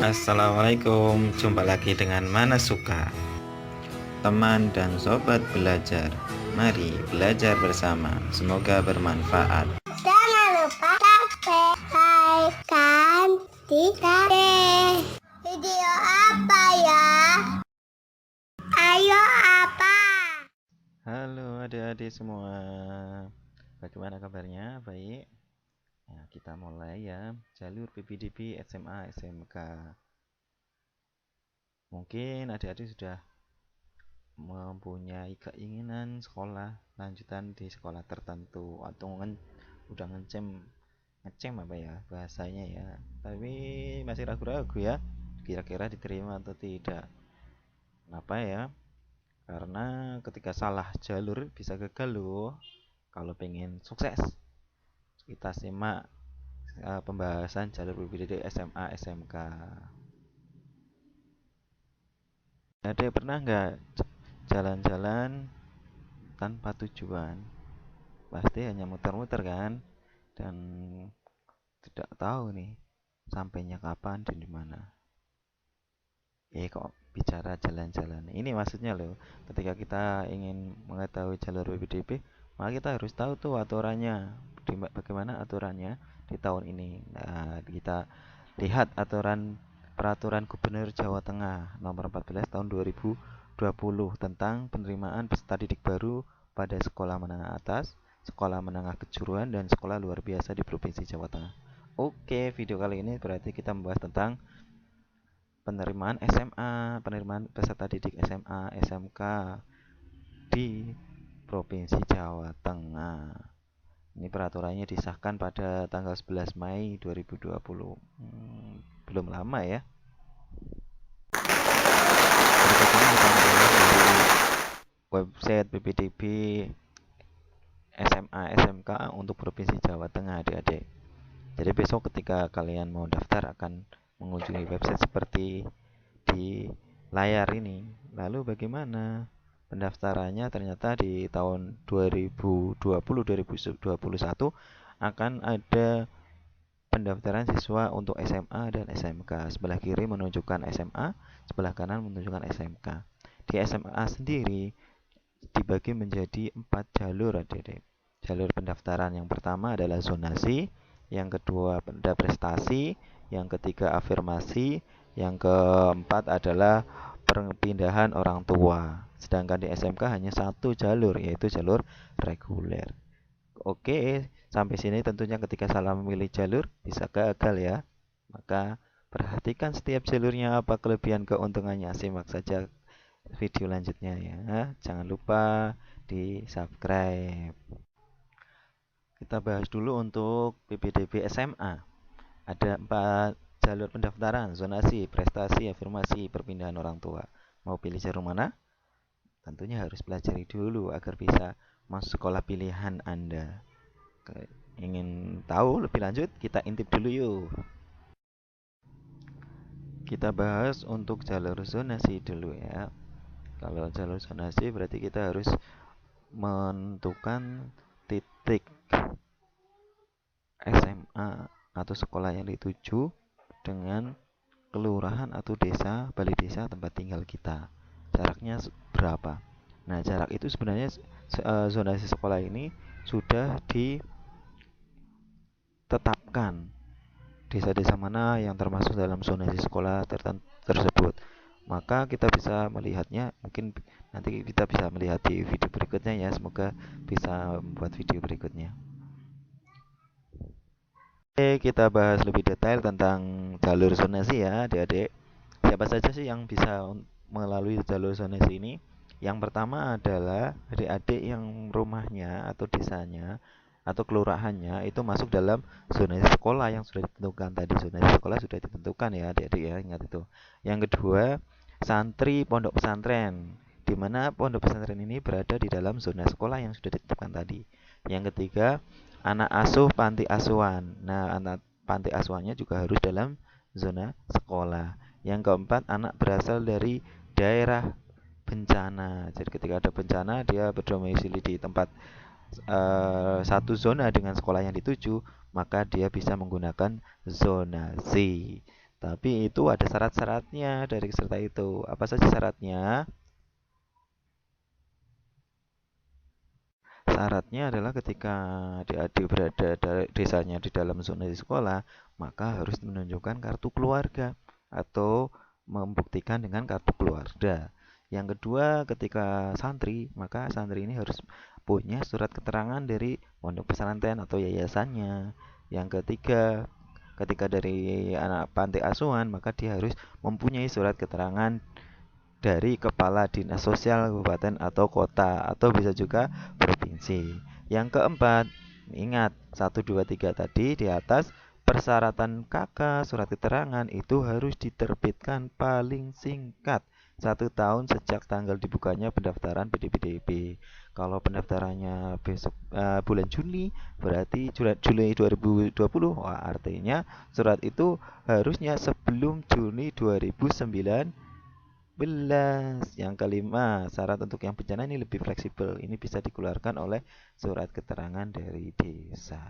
Assalamualaikum, jumpa lagi dengan Mana Suka, teman dan sobat belajar. Mari belajar bersama, semoga bermanfaat. Jangan lupa subscribe kan video apa ya? Ayo apa? Halo adik-adik semua, bagaimana kabarnya? Baik. Nah, kita mulai ya. Jalur PPDB SMA SMK. Mungkin adik-adik sudah mempunyai keinginan sekolah lanjutan di sekolah tertentu atau udah ngecem apa ya bahasanya ya, tapi masih ragu-ragu ya kira-kira diterima atau tidak. Kenapa ya? Karena ketika salah jalur bisa gagal loh. Kalau pengen sukses, kita simak pembahasan jalur PPDB SMA SMK. Ada pernah nggak jalan-jalan tanpa tujuan? Pasti hanya muter-muter kan, dan tidak tahu nih sampainya kapan dan di mana. Kok bicara jalan-jalan? Ini maksudnya loh, ketika kita ingin mengetahui jalur PPDB, maka kita harus tahu tuh aturannya, bagaimana aturannya di tahun ini. Nah, kita lihat peraturan Gubernur Jawa Tengah nomor 14 tahun 2020 tentang penerimaan peserta didik baru pada sekolah menengah atas, sekolah menengah kejuruan, dan sekolah luar biasa di Provinsi Jawa Tengah. Oke, video kali ini berarti kita membahas tentang penerimaan SMA, penerimaan peserta didik SMA, SMK di Provinsi Jawa Tengah. Ini peraturannya disahkan pada tanggal 11 Mei 2020. Belum lama ya. Berikut ini kita mulai dari website PPDB SMA SMK untuk Provinsi Jawa Tengah, adik-adik. Jadi besok ketika kalian mau daftar akan mengunjungi website seperti di layar ini. Lalu bagaimana pendaftarannya? Ternyata di tahun 2020-2021 akan ada pendaftaran siswa untuk SMA dan SMK. Sebelah kiri menunjukkan SMA, sebelah kanan menunjukkan SMK. Di SMA sendiri dibagi menjadi 4 jalur, adik-adik. Jalur pendaftaran yang pertama adalah zonasi, yang kedua prestasi, yang ketiga afirmasi, yang keempat adalah perpindahan orang tua. Sedangkan di SMK hanya satu jalur, yaitu jalur reguler. Oke, sampai sini tentunya ketika salah memilih jalur bisa gagal ya. Maka perhatikan setiap jalurnya apa kelebihan keuntungannya. Simak saja video lanjutnya ya. Jangan lupa di subscribe. Kita bahas dulu untuk PPDB SMA. Ada 4 jalur pendaftaran: zonasi, prestasi, afirmasi, perpindahan orang tua. Mau pilih jalur mana? Tentunya harus pelajari dulu agar bisa masuk sekolah pilihan Anda. Ingin tahu lebih lanjut? Kita intip dulu yuk. Kita bahas untuk jalur zonasi dulu ya. Kalau jalur zonasi berarti kita harus menentukan titik SMA atau sekolah yang dituju dengan kelurahan atau desa, balai desa tempat tinggal kita. Jaraknya berapa? Nah, jarak itu sebenarnya zonasi sekolah ini sudah ditetapkan. Desa-desa mana yang termasuk dalam zonasi sekolah tersebut. Maka kita bisa melihatnya, mungkin nanti kita bisa melihat di video berikutnya ya. Semoga bisa membuat video berikutnya. Oke, kita bahas lebih detail tentang jalur zonasi ya, adik-adik. Siapa saja sih yang bisa melalui jalur zonasi ini? Yang pertama adalah adik-adik yang rumahnya atau desanya atau kelurahannya itu masuk dalam zonasi sekolah yang sudah ditentukan tadi. Zonasi sekolah sudah ditentukan ya, adik-adik ya, ingat itu. Yang kedua, santri pondok pesantren, di mana pondok pesantren ini berada di dalam zona sekolah yang sudah ditentukan tadi. Yang ketiga, anak asuh panti asuhan. Nah, anak panti asuhannya juga harus dalam zona sekolah. Yang keempat, anak berasal dari daerah bencana. Jadi ketika ada bencana, dia berdomisili di tempat satu zona dengan sekolah yang dituju, maka dia bisa menggunakan zonasi. Tapi itu ada syarat-syaratnya dari peserta itu. Apa saja syaratnya? Syaratnya adalah ketika adik-adik berada desanya di dalam zona sekolah, maka harus menunjukkan kartu keluarga atau membuktikan dengan kartu keluarga. Yang kedua, ketika santri, maka santri ini harus punya surat keterangan dari pondok pesantren atau yayasannya. Yang ketiga, ketika dari anak panti asuhan, maka dia harus mempunyai surat keterangan dari kepala dinas sosial kabupaten atau kota atau bisa juga provinsi. Yang keempat, ingat 1 2 3 tadi di atas, persyaratan KK surat keterangan itu harus diterbitkan paling singkat 1 tahun sejak tanggal dibukanya pendaftaran PDP-DP. Kalau pendaftarannya besok bulan Juni, berarti Juli 2020. Wah, artinya surat itu harusnya sebelum Juni 2019. Yang kelima, syarat untuk yang bencana ini lebih fleksibel. Ini bisa dikeluarkan oleh surat keterangan dari desa.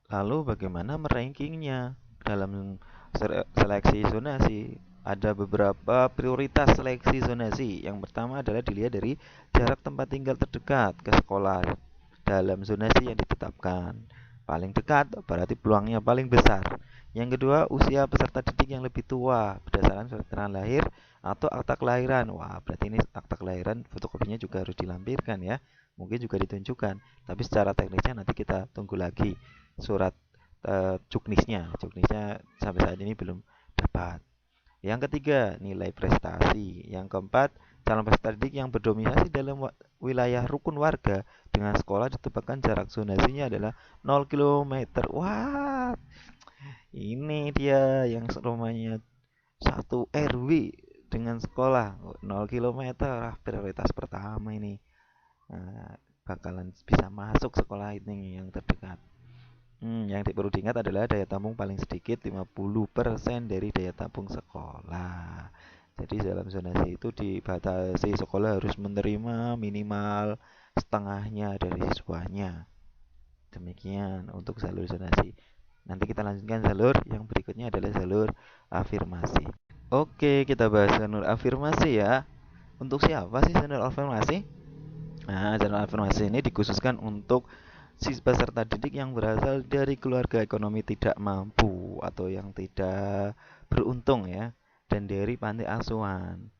Lalu bagaimana merankingnya dalam seleksi zonasi? Ada beberapa prioritas seleksi zonasi. Yang pertama adalah dilihat dari jarak tempat tinggal terdekat ke sekolah dalam zonasi yang ditetapkan. Paling dekat berarti peluangnya paling besar. Yang kedua, usia peserta didik yang lebih tua berdasarkan surat keterangan lahir atau akta kelahiran. Wah, berarti ini akta kelahiran fotokopinya juga harus dilampirkan ya. Mungkin juga ditunjukkan, tapi secara teknisnya nanti kita tunggu lagi surat juknisnya. Juknisnya sampai saat ini belum dapat. Yang ketiga, nilai prestasi. Yang keempat, calon peserta didik yang berdomisili dalam wilayah rukun warga dengan sekolah ditetapkan jarak zonasinya adalah 0 km. Wah, ini dia yang rumahnya 1 RW dengan sekolah 0 km. Prioritas pertama ini. Nah, bakalan bisa masuk sekolah ini yang terdekat. Yang perlu diingat adalah daya tampung paling sedikit 50% dari daya tampung sekolah. Jadi dalam zonasi itu dibatasi sekolah harus menerima minimal setengahnya dari siswanya. Demikian untuk jalur zonasi. Nanti kita lanjutkan jalur yang berikutnya adalah jalur afirmasi. Oke, kita bahas jalur afirmasi ya. Untuk siapa sih jalur afirmasi? Nah, jalur afirmasi ini dikhususkan untuk peserta didik yang berasal dari keluarga ekonomi tidak mampu atau yang tidak beruntung ya, dan dari panti asuhan.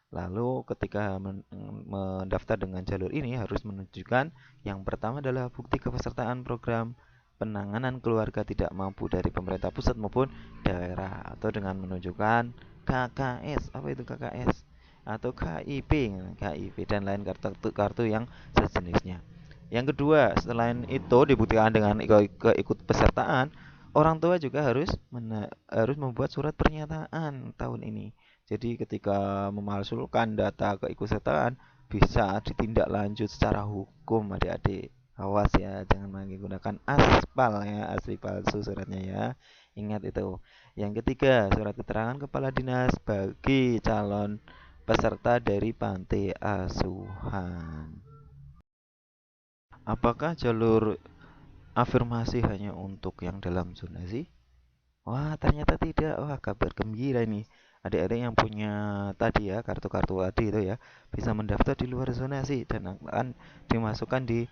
Lalu ketika mendaftar dengan jalur ini harus menunjukkan yang pertama adalah bukti kepesertaan program penanganan keluarga tidak mampu dari pemerintah pusat maupun daerah, atau dengan menunjukkan KKS. Apa itu KKS? Atau KIP dan lain kartu yang sejenisnya. Yang kedua, selain itu dibuktikan dengan keikutpesertaan, orang tua juga harus membuat surat pernyataan tahun ini. Jadi ketika memalsukan data keikutsertaan bisa ditindaklanjut secara hukum, adik-adik. Awas ya, jangan menggunakan aspal ya, asli palsu suratnya ya. Ingat itu. Yang ketiga, surat keterangan kepala dinas bagi calon peserta dari panti asuhan. Apakah jalur afirmasi hanya untuk yang dalam zonasi? Wah, ternyata tidak. Wah, kabar gembira ini. Adik-adik yang punya tadi ya, kartu-kartu tadi itu ya, bisa mendaftar di luar zonasi dan akan dimasukkan di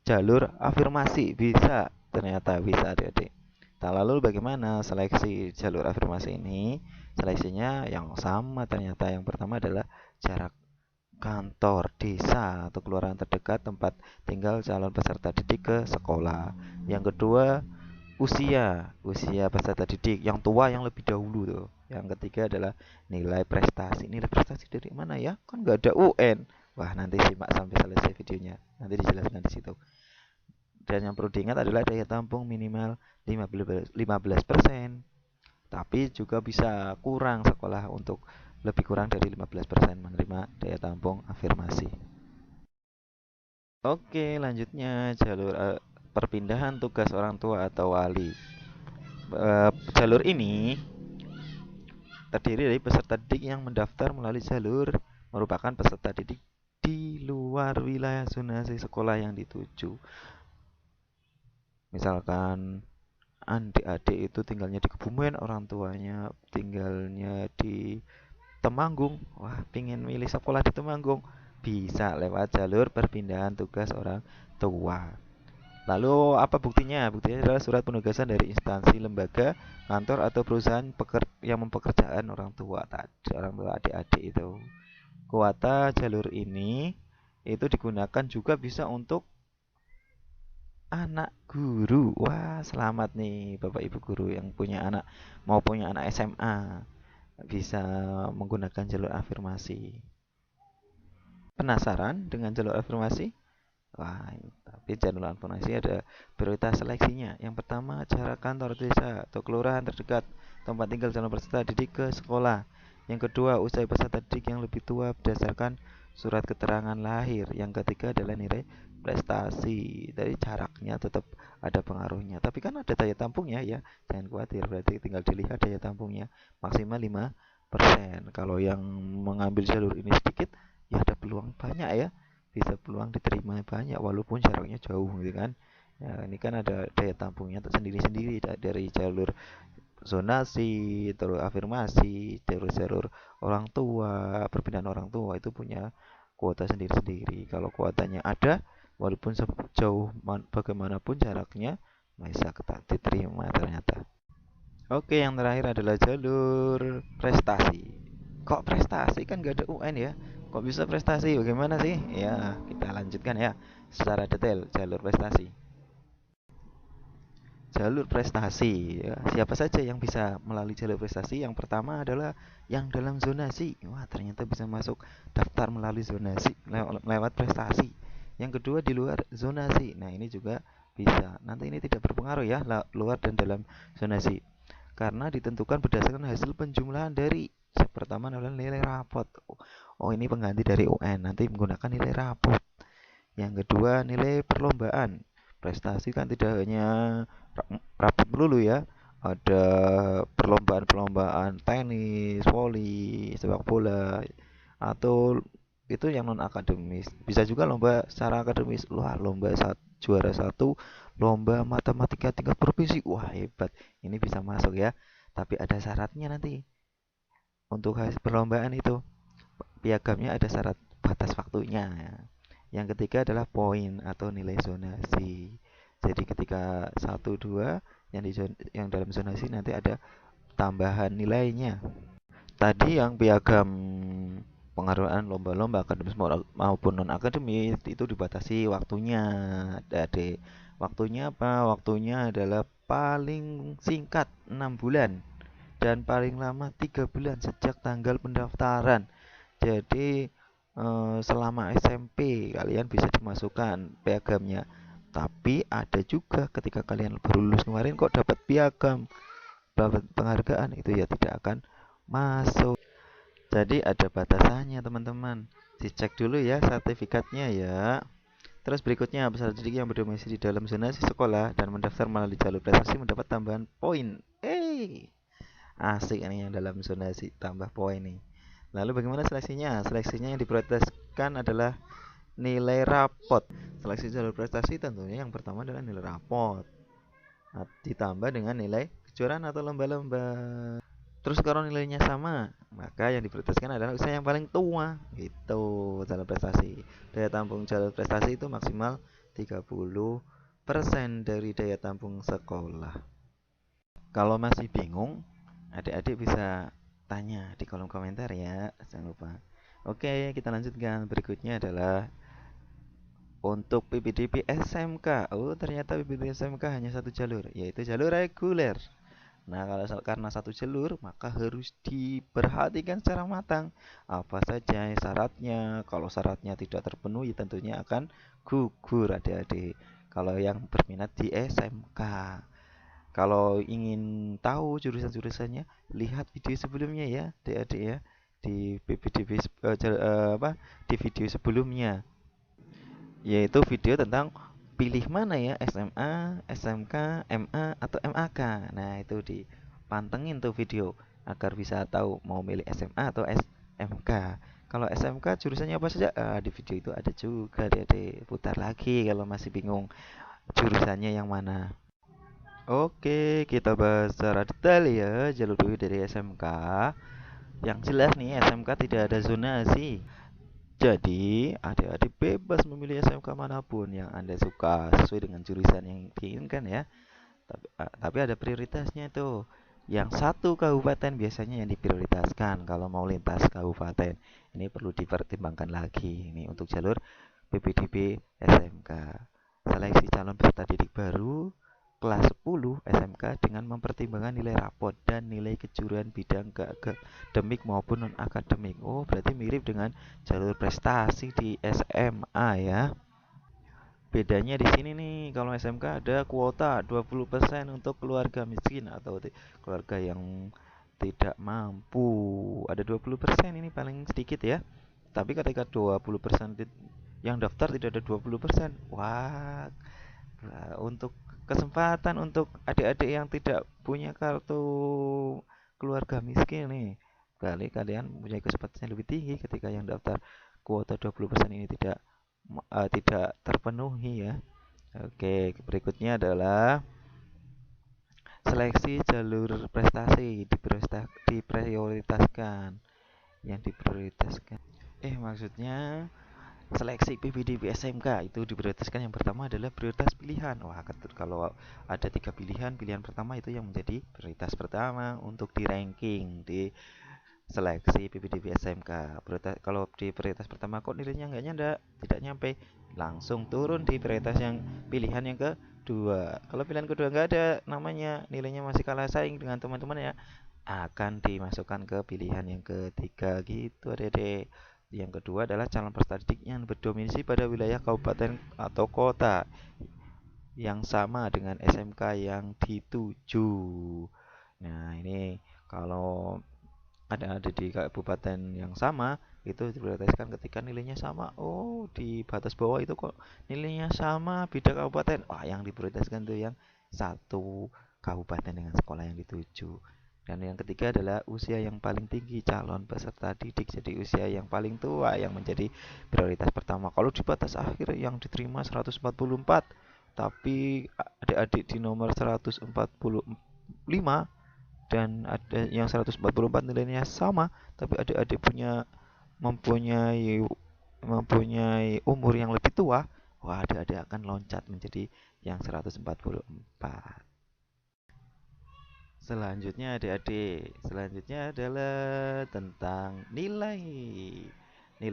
jalur afirmasi. Bisa, ternyata bisa adik-adik. Tak lalu bagaimana seleksi jalur afirmasi ini? Seleksinya yang sama ternyata. Yang pertama adalah jarak kantor desa atau kelurahan terdekat tempat tinggal calon peserta didik ke sekolah. Yang kedua, usia peserta didik yang tua yang lebih dahulu tuh. Yang ketiga adalah nilai prestasi. Nilai prestasi dari mana ya? Kan nggak ada UN. Wah, nanti simak sampai selesai videonya. Nanti dijelaskan di situ. Dan yang perlu diingat adalah daya tampung minimal 15%. Tapi juga bisa kurang sekolah untuk lebih kurang dari 15% menerima daya tampung afirmasi. Oke, lanjutnya jalur perpindahan tugas orang tua atau wali. Jalur ini terdiri dari peserta didik yang mendaftar melalui jalur merupakan peserta didik di luar wilayah zonasi sekolah yang dituju. Misalkan adik-adik itu tinggalnya di Kebumen, orang tuanya tinggalnya di Temanggung. Wah, pingin milih sekolah di Temanggung, bisa lewat jalur perpindahan tugas orang tua. Lalu apa buktinya? Buktinya adalah surat penugasan dari instansi, lembaga, kantor atau perusahaan yang mempekerjakan orang tua tadi, orang tua adik-adik itu. Kuota jalur ini itu digunakan juga bisa untuk anak guru. Wah, selamat nih Bapak Ibu guru yang punya anak, mau punya anak SMA, bisa menggunakan jalur afirmasi. Penasaran dengan jalur afirmasi? Wah, tapi jalur afirmasi ada prioritas seleksinya. Yang pertama, jarak kantor desa atau kelurahan terdekat tempat tinggal calon peserta didik ke sekolah. Yang kedua, usia peserta didik yang lebih tua berdasarkan surat keterangan lahir. Yang ketiga adalah nilai prestasi. Dari jaraknya tetap ada pengaruhnya. Tapi kan ada daya tampungnya ya. Jangan khawatir, berarti tinggal dilihat daya tampungnya. Maksimal 5%. Kalau yang mengambil jalur ini sedikit, ya ada peluang banyak ya. Bisa peluang diterima banyak walaupun jaraknya jauh gitu kan. Ya, ini kan ada daya tampungnya sendiri-sendiri dari jalur zonasi, terus afirmasi, jalur orang tua, perpindahan orang tua itu punya kuota sendiri-sendiri. Kalau kuotanya ada, walaupun sejauh bagaimanapun jaraknya bisa diterima ternyata. Oke, yang terakhir adalah jalur prestasi. Kok prestasi kan gak ada UN ya? Kok bisa prestasi? Bagaimana sih? Ya, kita lanjutkan ya secara detail jalur prestasi. Jalur prestasi, ya. Siapa saja yang bisa melalui jalur prestasi? Yang pertama adalah yang dalam zonasi. Wah, ternyata bisa masuk daftar melalui zonasi lewat prestasi. Yang kedua di luar zonasi. Nah, ini juga bisa. Nanti ini tidak berpengaruh ya, luar dan dalam zonasi. Karena ditentukan berdasarkan hasil penjumlahan dari pertama adalah nilai rapot. Oh, ini pengganti dari UN, nanti menggunakan nilai rapot. Yang kedua nilai perlombaan. Prestasi kan tidak hanya rapot melulu ya, ada perlombaan-perlombaan tenis, voli, sepak bola, atau itu yang non akademis. Bisa juga lomba secara akademis. Wah, juara satu lomba matematika tingkat provinsi. Wah, hebat. Ini bisa masuk ya. Tapi ada syaratnya nanti. Untuk hasil perlombaan itu, piagamnya ada syarat batas waktunya. Yang ketiga adalah poin atau nilai zonasi. Jadi ketika 1 2 yang dalam zonasi nanti ada tambahan nilainya. Tadi yang piagam penghargaan lomba-lomba akademis maupun non akademis itu dibatasi waktunya. Jadi waktunya apa? Waktunya adalah paling singkat 6 bulan dan paling lama 3 bulan sejak tanggal pendaftaran. Jadi selama SMP kalian bisa dimasukkan piagamnya. Tapi ada juga ketika kalian baru lulus kemarin kok dapat piagam, dapat penghargaan, itu ya tidak akan masuk. Jadi ada batasannya teman-teman. Dicek dulu ya sertifikatnya ya. Terus berikutnya, peserta didik yang berdomisili di dalam zonasi sekolah dan mendaftar melalui jalur prestasi mendapat tambahan poin. Asik ini yang dalam zonasi tambah poin nih. Lalu bagaimana seleksinya? Seleksinya yang diprioritaskan adalah nilai rapot. Seleksi jalur prestasi tentunya yang pertama adalah nilai rapot. Ditambah dengan nilai kejuaraan atau lomba-lomba. Terus kalau nilainya sama, maka yang diprioritaskan adalah usia yang paling tua. Itu jalur prestasi. Daya tampung jalur prestasi itu maksimal 30% dari daya tampung sekolah. Kalau masih bingung, adik-adik bisa tanya di kolom komentar ya, jangan lupa. Oke, kita lanjutkan. Berikutnya adalah untuk PPDB SMK. Oh, ternyata PPDB SMK hanya satu jalur, yaitu jalur reguler. Nah, karena satu jalur, maka harus diperhatikan secara matang apa saja syaratnya. Kalau syaratnya tidak terpenuhi, tentunya akan gugur adik-adik. Kalau yang berminat di SMK. Kalau ingin tahu jurusan-jurusannya, lihat video sebelumnya ya, adik-adik ya, di PPDB di video sebelumnya, yaitu video tentang pilih mana ya, SMA, SMK, MA atau MAK. Nah, itu dipantengin tuh video agar bisa tahu mau milih SMA atau SMK. Kalau SMK jurusannya apa saja? Di video itu ada juga, adik-adik. Putar lagi kalau masih bingung jurusannya yang mana. Oke, kita bahas secara detail ya jalur PW dari SMK. Yang jelas nih, SMK tidak ada zonasi. Jadi, adik-adik bebas memilih SMK manapun yang Anda suka sesuai dengan jurusan yang diinginkan ya. Tapi ada prioritasnya itu. Yang satu kabupaten biasanya yang diprioritaskan kalau mau lintas kabupaten. Ini perlu dipertimbangkan lagi. Ini untuk jalur PPDB SMK. Seleksi calon peserta didik baru kelas 10 SMK dengan mempertimbangkan nilai rapot dan nilai kejuruan bidang akademik maupun non-akademik. Oh, berarti mirip dengan jalur prestasi di SMA ya. Bedanya di sini nih, kalau SMK ada kuota 20% untuk keluarga miskin atau keluarga yang tidak mampu. Ada 20%, ini paling sedikit ya. Tapi ketika 20% yang daftar tidak ada 20%. Wah, untuk kesempatan untuk adik-adik yang tidak punya kartu keluarga miskin nih. Kali kalian punya kesempatan yang lebih tinggi ketika yang daftar kuota 20% ini tidak terpenuhi ya. Oke, berikutnya adalah seleksi jalur prestasi diprioritaskan. Yang diprioritaskan. Maksudnya seleksi PPDB SMK itu diprioritaskan. Yang pertama adalah prioritas pilihan. Wah, kalau ada 3 pilihan, pilihan pertama itu yang menjadi prioritas pertama untuk di ranking di seleksi PPDB SMK. Kalau di prioritas pertama kok nilainya tidak nyampe, langsung turun di prioritas yang pilihan yang kedua. Kalau pilihan kedua nggak ada namanya, nilainya masih kalah saing dengan teman-teman ya, akan dimasukkan ke pilihan yang ketiga gitu Dede. Yang kedua adalah calon peserta didik yang berdomisili pada wilayah kabupaten atau kota yang sama dengan SMK yang dituju. Nah, ini kalau ada di kabupaten yang sama, itu diprioritaskan ketika nilainya sama. Oh, di batas bawah itu kok nilainya sama beda kabupaten. Wah, yang diprioritaskan tuh yang satu kabupaten dengan sekolah yang dituju. Dan yang ketiga adalah usia yang paling tinggi calon peserta didik. Jadi usia yang paling tua yang menjadi prioritas pertama. Kalau di batas akhir yang diterima 144, tapi adik-adik di nomor 145 dan ada yang 144 nilainya sama, tapi adik-adik mempunyai mempunyai umur yang lebih tua. Wah, adik-adik akan loncat menjadi yang 144. Selanjutnya adalah tentang nilai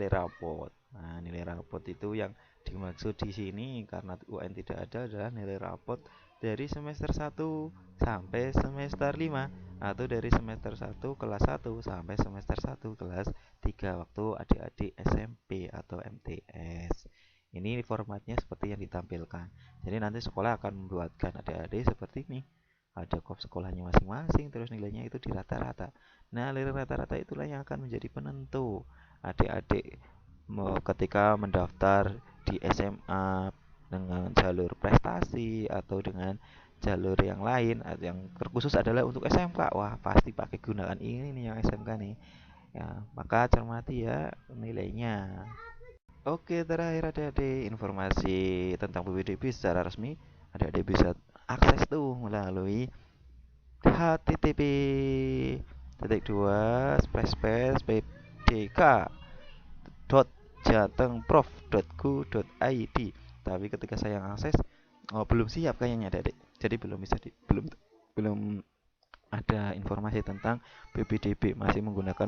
rapot. Nah, nilai rapot itu yang dimaksud di sini karena UN tidak ada adalah nilai rapot dari semester 1 sampai semester 5 atau dari semester 1 kelas 1 sampai semester 1 kelas 3 waktu adik-adik SMP atau MTS. Ini formatnya seperti yang ditampilkan. Jadi nanti sekolah akan membuatkan adik-adik seperti ini, ada kop sekolahnya masing-masing, terus nilainya itu di rata-rata. Nah, nilai rata-rata itulah yang akan menjadi penentu adik-adik ketika mendaftar di SMA dengan jalur prestasi atau dengan jalur yang lain. Yang terkhusus adalah untuk SMK. Wah, pasti pakai gunakan ini nih yang SMK nih ya, maka cermati ya nilainya. Oke, terakhir adik-adik informasi tentang PPDB secara resmi. Adik-adik bisa akses tuh melalui http titik dua space pdk jatengprof.go.id. Tapi ketika saya akses, belum siap kayaknya adik-adik, jadi belum ada informasi tentang PPDB, masih menggunakan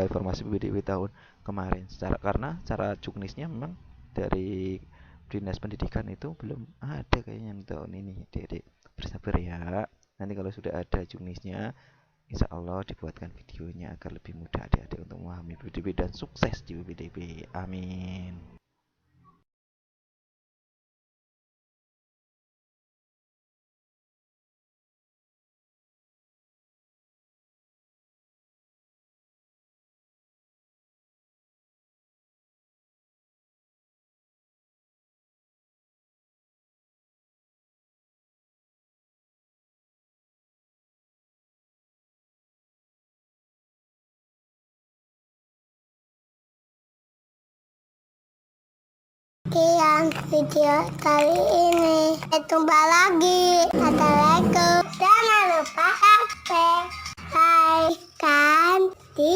informasi PPDB tahun kemarin karena cara juknisnya memang dari Dinas Pendidikan itu belum ada kayaknya tahun ini. Adik-adik bersabar ya, nanti kalau sudah ada juknisnya insya Allah dibuatkan videonya agar lebih mudah adik-adik untuk memahami PPDB dan sukses di PPDB. Amin. sekian video kali ini. Jumpa lagi. Assalamualaikum. Jangan lupa subscribe, like, dan di